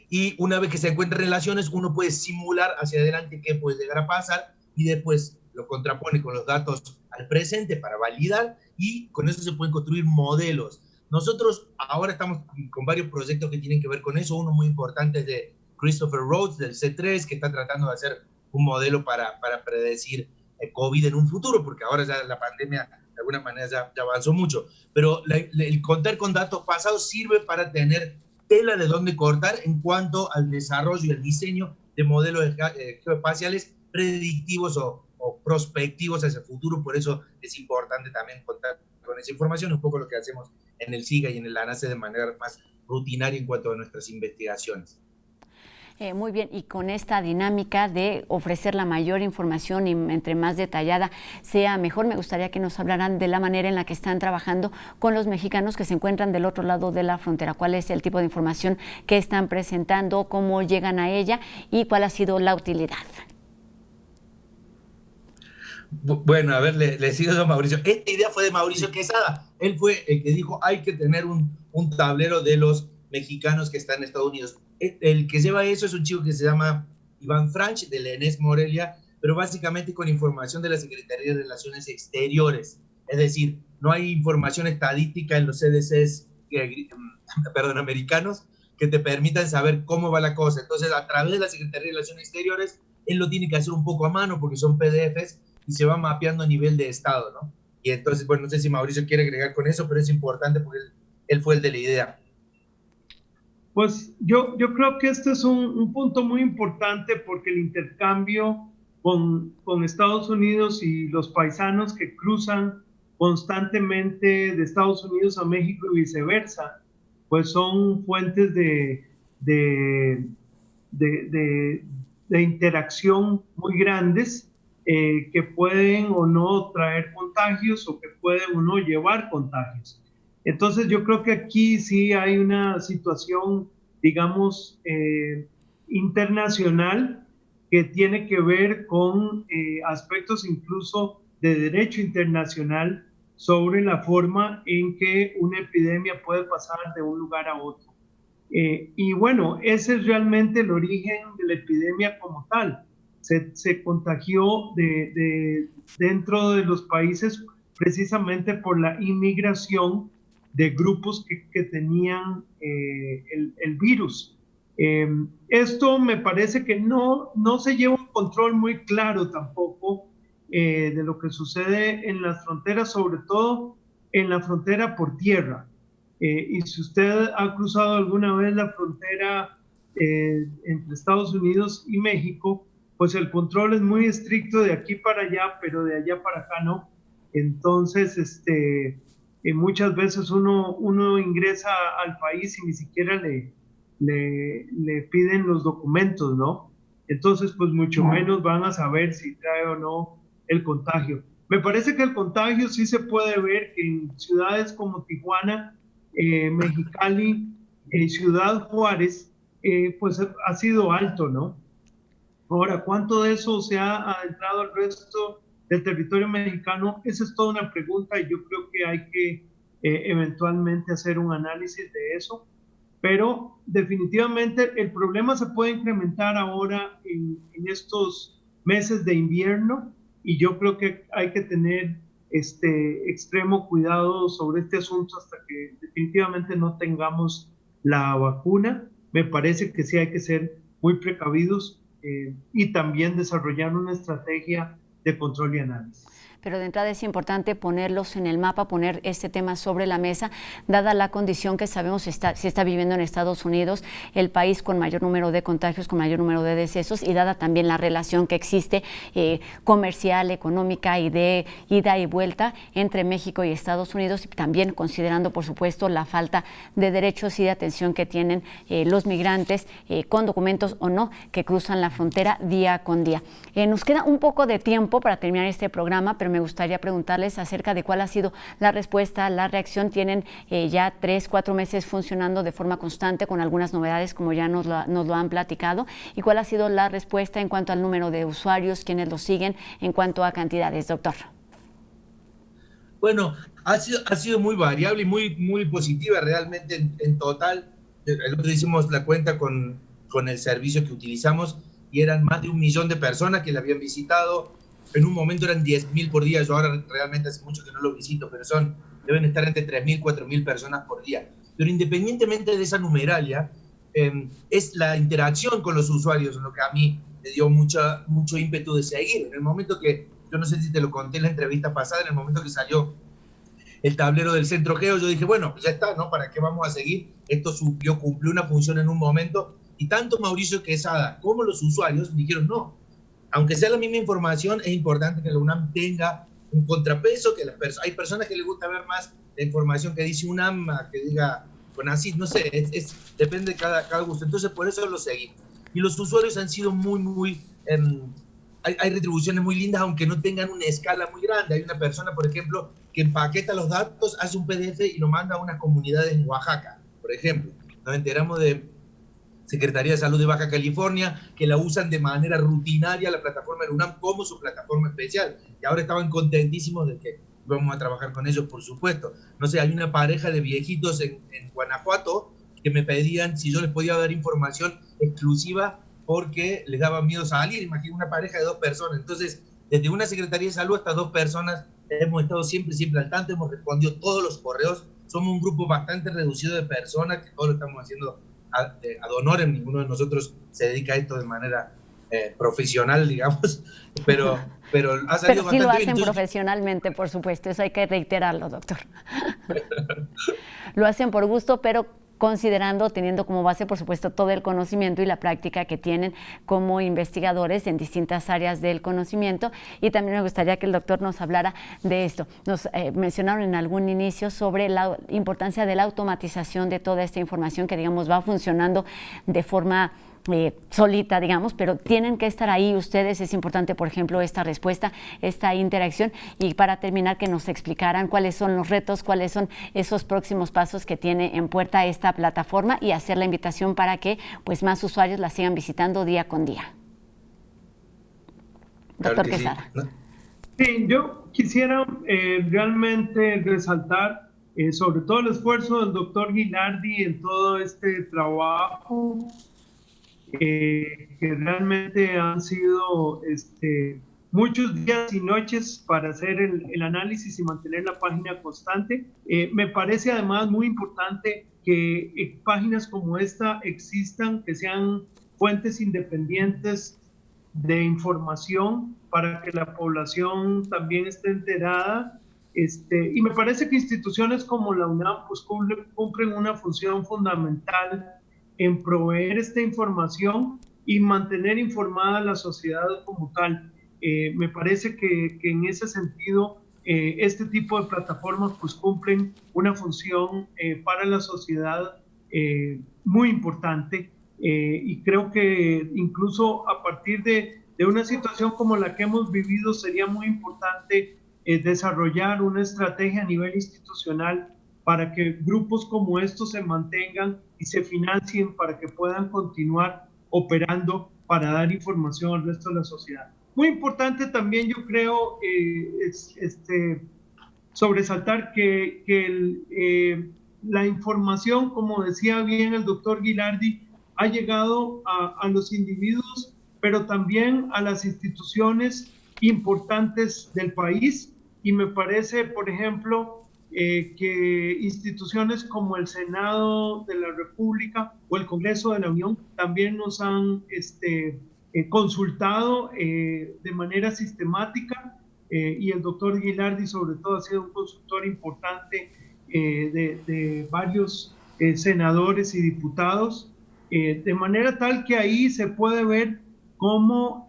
y una vez que se encuentran relaciones, uno puede simular hacia adelante qué puede llegar a pasar y después lo contrapone con los datos al presente para validar, y con eso se pueden construir modelos. Nosotros ahora estamos con varios proyectos que tienen que ver con eso. Uno muy importante es de Christopher Rhodes, del C3, que está tratando de hacer un modelo para predecir COVID en un futuro, porque ahora ya la pandemia de alguna manera ya avanzó mucho. Pero el contar con datos pasados sirve para tener tela de dónde cortar en cuanto al desarrollo y el diseño de modelos geoespaciales predictivos o prospectivos hacia el futuro. Por eso es importante también contar con esa información, un poco lo que hacemos en el SIGA y en el ANACE de manera más rutinaria en cuanto a nuestras investigaciones. Muy bien, y con esta dinámica de ofrecer la mayor información y entre más detallada sea mejor, me gustaría que nos hablaran de la manera en la que están trabajando con los mexicanos que se encuentran del otro lado de la frontera. ¿Cuál es el tipo de información que están presentando, cómo llegan a ella y cuál ha sido la utilidad? Bueno, a ver, le sigo yo a Mauricio. Esta idea fue de Mauricio Quesada. Él fue el que dijo, hay que tener un tablero de los mexicanos que están en Estados Unidos. El que lleva eso es un chico que se llama Iván Franch, de la ENES Morelia, pero básicamente con información de la Secretaría de Relaciones Exteriores. Es decir, no hay información estadística en los CDCs americanos que te permitan saber cómo va la cosa. Entonces, a través de la Secretaría de Relaciones Exteriores, él lo tiene que hacer un poco a mano porque son PDFs y se va mapeando a nivel de estado, ¿no? Y entonces, bueno, no sé si Mauricio quiere agregar con eso, pero es importante porque él fue el de la idea. Pues yo creo que este es un punto muy importante porque el intercambio con Estados Unidos y los paisanos que cruzan constantemente de Estados Unidos a México y viceversa, pues son fuentes de interacción muy grandes que pueden o no traer contagios o que pueden o no llevar contagios. Entonces yo creo que aquí sí hay una situación, digamos, internacional que tiene que ver con aspectos incluso de derecho internacional sobre la forma en que una epidemia puede pasar de un lugar a otro. Y bueno, ese es realmente el origen de la epidemia como tal. Se contagió dentro de los países precisamente por la inmigración de grupos que tenían el virus. Esto me parece que no se lleva un control muy claro tampoco de lo que sucede en las fronteras, sobre todo en la frontera por tierra. Y si usted ha cruzado alguna vez la frontera entre Estados Unidos y México, pues el control es muy estricto de aquí para allá, pero de allá para acá no. Entonces, muchas veces uno ingresa al país y ni siquiera le piden los documentos, ¿no? Entonces, pues mucho menos van a saber si trae o no el contagio. Me parece que el contagio sí se puede ver en ciudades como Tijuana, Mexicali, Ciudad Juárez, pues ha sido alto, ¿no? Ahora, ¿cuánto de eso se ha adentrado al resto del territorio mexicano? Esa es toda una pregunta y yo creo que hay que eventualmente hacer un análisis de eso. Pero definitivamente el problema se puede incrementar ahora en estos meses de invierno y yo creo que hay que tener extremo cuidado sobre este asunto hasta que definitivamente no tengamos la vacuna. Me parece que sí hay que ser muy precavidos y también desarrollar una estrategia de control y análisis. Pero de entrada es importante ponerlos en el mapa, poner este tema sobre la mesa, dada la condición que sabemos se está viviendo en Estados Unidos, el país con mayor número de contagios, con mayor número de decesos, y dada también la relación que existe comercial, económica y de ida y vuelta entre México y Estados Unidos, y también considerando, por supuesto, la falta de derechos y de atención que tienen los migrantes, con documentos o no, que cruzan la frontera día con día. Nos queda un poco de tiempo para terminar este programa, pero me gustaría preguntarles acerca de cuál ha sido la respuesta, la reacción. Tienen ya 3-4 meses funcionando de forma constante con algunas novedades, como ya nos lo han platicado. ¿Y cuál ha sido la respuesta en cuanto al número de usuarios, quienes lo siguen, en cuanto a cantidades, doctor? Bueno, ha sido muy variable y muy positiva realmente en total. El otro día hicimos la cuenta con el servicio que utilizamos y eran más de 1 millón de personas que la habían visitado. En un momento eran 10.000 por día, yo ahora realmente hace mucho que no lo visito, pero deben estar entre 3.000 y 4.000 personas por día. Pero independientemente de esa numeralia, es la interacción con los usuarios lo que a mí me dio mucho ímpetu de seguir. En el momento que, yo no sé si te lo conté en la entrevista pasada, en el momento que salió el tablero del Centro Geo, yo dije, bueno, pues ya está, ¿no? ¿Para qué vamos a seguir? Esto cumplió una función en un momento, y tanto Mauricio Quesada como los usuarios dijeron, no, aunque sea la misma información, es importante que la UNAM tenga un contrapeso, que hay personas que les gusta ver más la información que dice UNAM, que diga CONACYT, no sé, depende de cada gusto. Entonces, por eso lo seguimos. Y los usuarios han sido hay retribuciones muy lindas, aunque no tengan una escala muy grande. Hay una persona, por ejemplo, que empaqueta los datos, hace un PDF y lo manda a unas comunidades en Oaxaca, por ejemplo. Nos enteramos de Secretaría de Salud de Baja California, que la usan de manera rutinaria la plataforma de UNAM como su plataforma especial. Y ahora estaban contentísimos de que vamos a trabajar con ellos, por supuesto. No sé, hay una pareja de viejitos en Guanajuato que me pedían si yo les podía dar información exclusiva porque les daba miedo salir. Imagínate una pareja de 2 personas. Entonces, desde una Secretaría de Salud hasta 2 personas, hemos estado siempre al tanto, hemos respondido todos los correos. Somos un grupo bastante reducido de personas que todo lo estamos haciendo ad honorem. Ninguno de nosotros se dedica a esto de manera profesional, digamos, pero ha salido bastante bien. Pero sí lo hacen profesionalmente, por supuesto, eso hay que reiterarlo, doctor. Lo hacen por gusto, pero teniendo como base, por supuesto, todo el conocimiento y la práctica que tienen como investigadores en distintas áreas del conocimiento. Y también me gustaría que el doctor nos hablara de esto. Nos mencionaron en algún inicio sobre la importancia de la automatización de toda esta información que, digamos, va funcionando de forma solita, digamos, pero tienen que estar ahí ustedes. Es importante, por ejemplo, esta respuesta, esta interacción. Y para terminar, que nos explicaran cuáles son los retos, cuáles son esos próximos pasos que tiene en puerta esta plataforma, y hacer la invitación para que pues más usuarios la sigan visitando día con día. Doctor Quesada. Sí, yo quisiera realmente resaltar sobre todo el esfuerzo del doctor Gilardi en todo este trabajo, que realmente han sido muchos días y noches para hacer el análisis y mantener la página constante. Me parece además muy importante que páginas como esta existan, que sean fuentes independientes de información para que la población también esté enterada. Y me parece que instituciones como la UNAM pues cumplen una función fundamental en proveer esta información y mantener informada a la sociedad como tal. Me parece que en ese sentido este tipo de plataformas pues cumplen una función para la sociedad muy importante, y creo que incluso a partir de una situación como la que hemos vivido sería muy importante desarrollar una estrategia a nivel institucional para que grupos como estos se mantengan y se financien para que puedan continuar operando para dar información al resto de la sociedad. Muy importante también, yo creo, sobresaltar que la información, como decía bien el doctor Ghilardi, ha llegado a los individuos, pero también a las instituciones importantes del país, y me parece, por ejemplo, que instituciones como el Senado de la República o el Congreso de la Unión también nos han consultado de manera sistemática, y el doctor Ghilardi sobre todo ha sido un consultor importante de varios senadores y diputados, de manera tal que ahí se puede ver cómo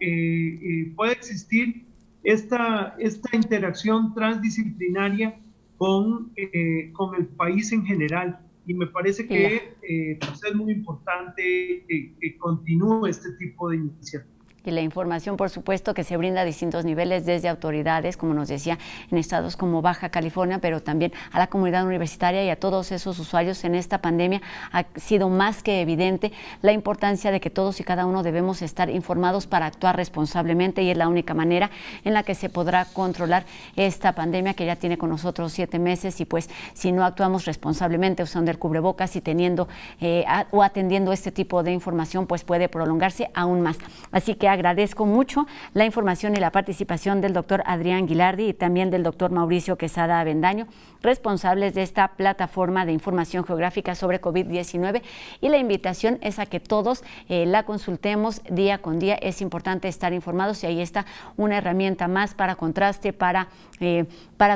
puede existir esta interacción transdisciplinaria con el país en general, y me parece que pues es muy importante que continúe este tipo de iniciativas. Y la información, por supuesto, que se brinda a distintos niveles, desde autoridades, como nos decía, en estados como Baja California, pero también a la comunidad universitaria y a todos esos usuarios en esta pandemia. Ha sido más que evidente la importancia de que todos y cada uno debemos estar informados para actuar responsablemente, y es la única manera en la que se podrá controlar esta pandemia que ya tiene con nosotros 7 meses, y pues si no actuamos responsablemente usando el cubrebocas y teniendo o atendiendo este tipo de información, pues puede prolongarse aún más. Así que agradezco mucho la información y la participación del doctor Adrián Ghilardi y también del doctor Mauricio Quesada Avendaño, responsables de esta plataforma de información geográfica sobre COVID-19, y la invitación es a que todos la consultemos día con día. Es importante estar informados, y ahí está una herramienta más para contraste, para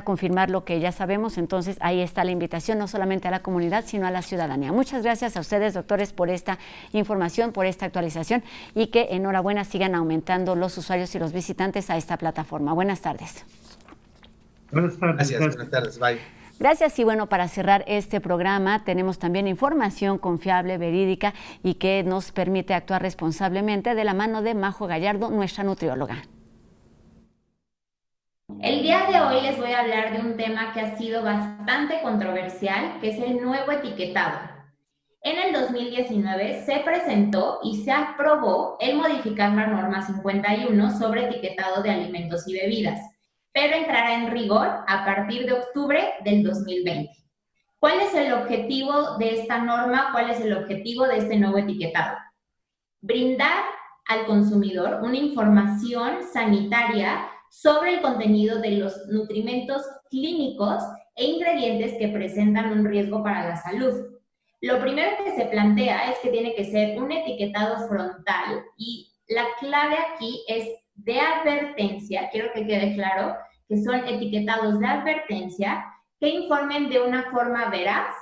confirmar lo que ya sabemos. Entonces ahí está la invitación, no solamente a la comunidad, sino a la ciudadanía. Muchas gracias a ustedes, doctores, por esta información, por esta actualización, y que enhorabuena, sigan aumentando los usuarios y los visitantes a esta plataforma. Buenas tardes. Buenas tardes. Gracias, buenas tardes. Bye. Gracias. Y bueno, para cerrar este programa tenemos también información confiable, verídica y que nos permite actuar responsablemente, de la mano de Majo Gallardo, nuestra nutrióloga. El día de hoy les voy a hablar de un tema que ha sido bastante controversial, que es el nuevo etiquetado. En el 2019 se presentó y se aprobó el modificar la norma 51 sobre etiquetado de alimentos y bebidas, pero entrará en rigor a partir de octubre del 2020. ¿Cuál es el objetivo de esta norma? ¿Cuál es el objetivo de este nuevo etiquetado? Brindar al consumidor una información sanitaria sobre el contenido de los nutrimentos clínicos e ingredientes que presentan un riesgo para la salud. Lo primero que se plantea es que tiene que ser un etiquetado frontal, y la clave aquí es de advertencia. Quiero que quede claro que son etiquetados de advertencia que informen de una forma veraz,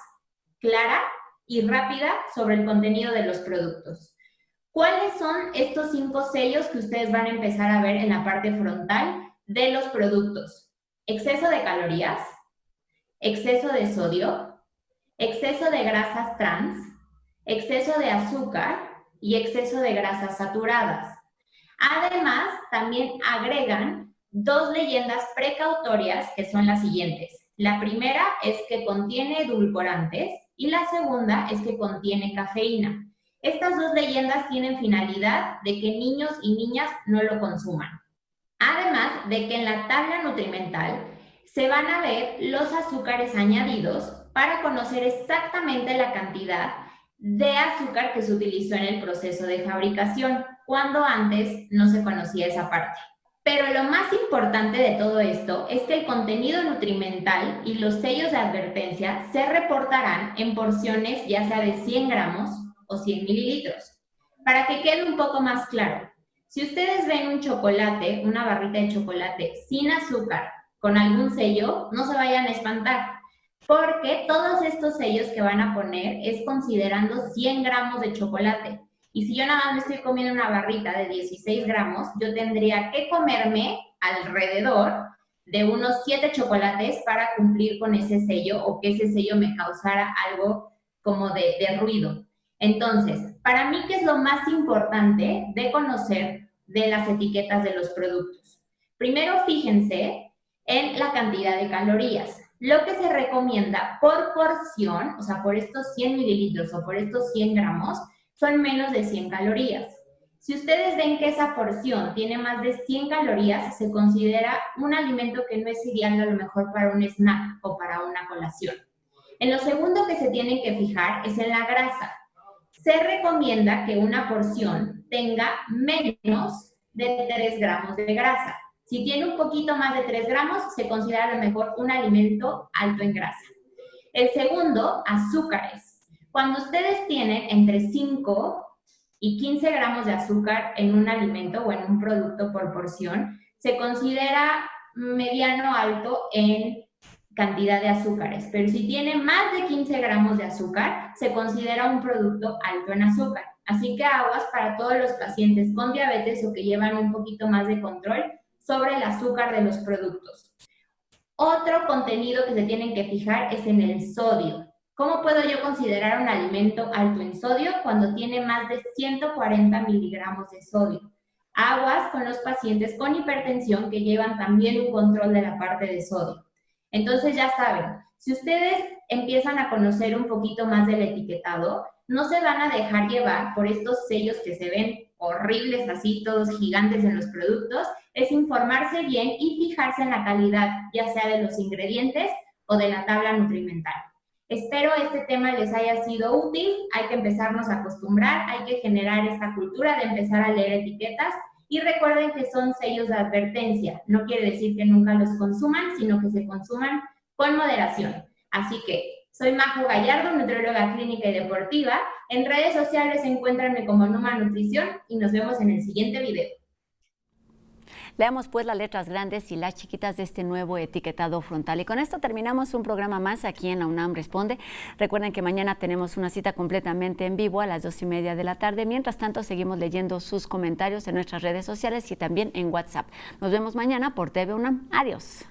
clara y rápida sobre el contenido de los productos. ¿Cuáles son estos 5 sellos que ustedes van a empezar a ver en la parte frontal de los productos? Exceso de calorías, exceso de sodio, exceso de grasas trans, exceso de azúcar y exceso de grasas saturadas. Además, también agregan 2 leyendas precautorias, que son las siguientes. La primera es que contiene edulcorantes y la segunda es que contiene cafeína. Estas 2 leyendas tienen finalidad de que niños y niñas no lo consuman. Además de que en la tabla nutrimental se van a ver los azúcares añadidos para conocer exactamente la cantidad de azúcar que se utilizó en el proceso de fabricación, cuando antes no se conocía esa parte. Pero lo más importante de todo esto es que el contenido nutrimental y los sellos de advertencia se reportarán en porciones ya sea de 100 gramos o 100 mililitros. Para que quede un poco más claro, Si ustedes ven un chocolate, una barrita de chocolate sin azúcar, con algún sello, no se vayan a espantar, porque todos estos sellos que van a poner es considerando 100 gramos de chocolate. Y si yo nada más me estoy comiendo una barrita de 16 gramos, yo tendría que comerme alrededor de unos 7 chocolates para cumplir con ese sello o que ese sello me causara algo como de ruido. Entonces, para mí, ¿qué es lo más importante de conocer de las etiquetas de los productos? Primero, fíjense en la cantidad de calorías. Lo que se recomienda por porción, o sea, por estos 100 mililitros o por estos 100 gramos, son menos de 100 calorías. Si ustedes ven que esa porción tiene más de 100 calorías, se considera un alimento que no es ideal a lo mejor para un snack o para una colación. En lo segundo que se tienen que fijar es en la grasa. Se recomienda que una porción tenga menos de 3 gramos de grasa. Si tiene un poquito más de 3 gramos, se considera a lo mejor un alimento alto en grasa. El segundo, azúcares. Cuando ustedes tienen entre 5 y 15 gramos de azúcar en un alimento o en un producto por porción, se considera mediano alto en cantidad de azúcares. Pero si tiene más de 15 gramos de azúcar, se considera un producto alto en azúcar. Así que aguas para todos los pacientes con diabetes o que llevan un poquito más de control sobre el azúcar de los productos. Otro contenido que se tienen que fijar es en el sodio. ¿Cómo puedo yo considerar un alimento alto en sodio cuando tiene más de 140 miligramos de sodio? Aguas con los pacientes con hipertensión que llevan también un control de la parte de sodio. Entonces ya saben, si ustedes empiezan a conocer un poquito más del etiquetado, no se van a dejar llevar por estos sellos que se ven horribles así, todos gigantes en los productos. Es informarse bien y fijarse en la calidad, ya sea de los ingredientes o de la tabla nutrimental. Espero este tema les haya sido útil. Hay que empezarnos a acostumbrar, hay que generar esta cultura de empezar a leer etiquetas y recuerden que son sellos de advertencia. No quiere decir que nunca los consuman, sino que se consuman con moderación. Así que soy Majo Gallardo, nutrióloga clínica y deportiva. En redes sociales encuéntranme como Numa Nutrición y nos vemos en el siguiente video. Leamos pues las letras grandes y las chiquitas de este nuevo etiquetado frontal. Y con esto terminamos un programa más aquí en la UNAM Responde. Recuerden que mañana tenemos una cita completamente en vivo a las 2:30 de la tarde. Mientras tanto, seguimos leyendo sus comentarios en nuestras redes sociales y también en WhatsApp. Nos vemos mañana por TV UNAM. Adiós.